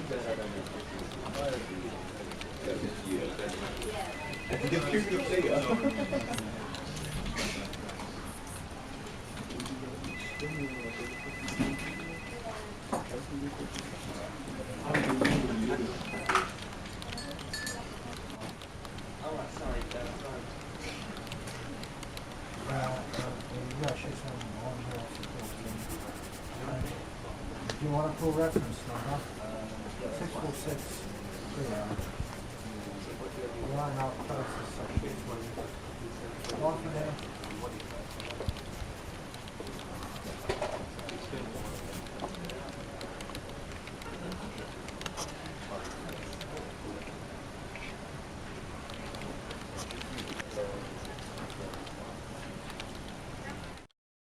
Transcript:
Do you want a full reference number? 646. Line out process section. One for there.